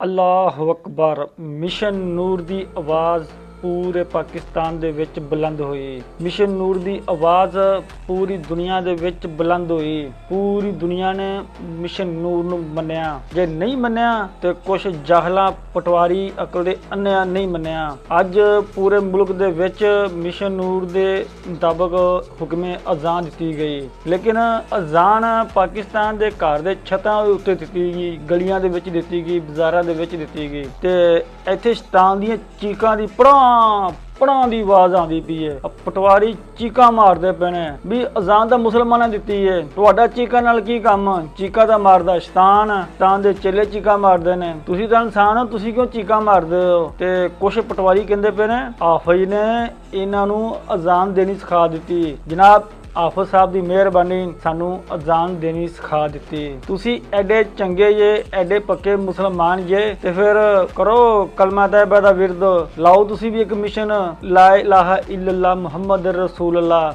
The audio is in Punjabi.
ਅੱਲਾਹੁ ਅਕਬਰ। ਮਿਸ਼ਨ ਨੂਰ ਦੀ ਆਵਾਜ਼ ਪੂਰੇ ਪਾਕਿਸਤਾਨ ਦੇ ਵਿੱਚ ਬੁਲੰਦ ਹੋਈ। ਮਿਸ਼ਨ ਨੂਰ ਦੀ ਆਵਾਜ਼ ਪੂਰੀ ਦੁਨੀਆ ਦੇ ਵਿੱਚ ਬੁਲੰਦ ਹੋਈ। ਪੂਰੀ ਦੁਨੀਆ ਨੇ ਮਿਸ਼ਨ ਨੂਰ ਨੂੰ ਮੰਨਿਆ। ਜੇ ਨਹੀਂ ਮੰਨਿਆ ਤੇ ਕੁਝ ਜਾਹਲਾਂ ਪਟਵਾਰੀ ਅਕਲ ਦੇ ਅੰਨਿਆਂ ਨਹੀਂ ਮੰਨਿਆ। ਅੱਜ ਪੂਰੇ ਮੁਲਕ ਦੇ ਵਿੱਚ ਮਿਸ਼ਨ ਨੂਰ ਦੇ ਮੁਤਾਬਕ ਹੁਕਮੇ ਅਜ਼ਾਨ ਦਿੱਤੀ ਗਈ, ਲੇਕਿਨ ਅਜ਼ਾਨ ਪਾਕਿਸਤਾਨ ਦੇ ਘਰ ਦੇ ਛੱਤਾਂ ਦੇ ਉੱਤੇ ਦਿੱਤੀ ਗਈ, ਗਲੀਆਂ ਦੇ ਵਿੱਚ ਦਿੱਤੀ ਗਈ, ਬਾਜ਼ਾਰਾਂ ਦੇ ਵਿੱਚ ਦਿੱਤੀ ਗਈ ਤੇ ਇੱਥੇ ਸ਼ੈਤਾਨ ਦੀਆਂ ਚੀਕਾਂ ਦੀ ਪੜਾਂ ਦੀ ਆਵਾਜ਼ ਆਉਂਦੀ ਪਈ ਹੈ। ਪਟਵਾਰੀ ਚੀਕਾਂ ਮਾਰਦੇ ਪਏ ਨੇ ਵੀ ਅਜ਼ਾਨ ਤਾਂ ਮੁਸਲਮਾਨਾਂ ਦਿੱਤੀ ਹੈ, ਤੁਹਾਡਾ ਚੀਕਾਂ ਨਾਲ ਕੀ ਕੰਮ? ਚੀਕਾਂ ਤਾਂ ਮਾਰਦਾ ਸ਼ੈਤਾਨ ਦੇ ਚੇਲੇ ਚੀਕਾਂ ਮਾਰਦੇ ਨੇ, ਤੁਸੀਂ ਤਾਂ ਇਨਸਾਨ ਹੋ, ਤੁਸੀਂ ਕਿਉਂ ਚੀਕਾਂ ਮਾਰਦੇ ਹੋ? ਤੇ ਕੁਛ ਪਟਵਾਰੀ ਕਹਿੰਦੇ ਪਏ ਨੇ ਹਾਫਿਜ਼ ਨੇ ਇਹਨਾਂ ਨੂੰ ਅਜ਼ਾਨ ਦੇਣੀ ਸਿਖਾ ਦਿੱਤੀ। ਜਨਾਬ ਹਾਫਿਜ਼ ਸਾਹਿਬ ਦੀ ਮਿਹਰਬਾਨੀ ਸਾਨੂੰ ਅਜ਼ਾਨ ਦੇਣੀ ਸਿਖਾ ਦਿੱਤੀ। ਤੁਸੀਂ ਐਡੇ ਚੰਗੇ ਜੇ, ਐਡੇ ਪੱਕੇ ਮੁਸਲਮਾਨ ਜੇ, ਤੇ ਫਿਰ ਕਰੋ ਕਲਮਾ ਤੈਯਬਾ ਦਾ ਵਿਰਦ, ਲਾਓ ਤੁਸੀਂ ਵੀ ਇੱਕ ਮਿਸ਼ਨ ਲਾ ਇਲਾਹਾ ਇल्लल्लाह ਮੁਹੰਮਦ ਰਸੂਲullah।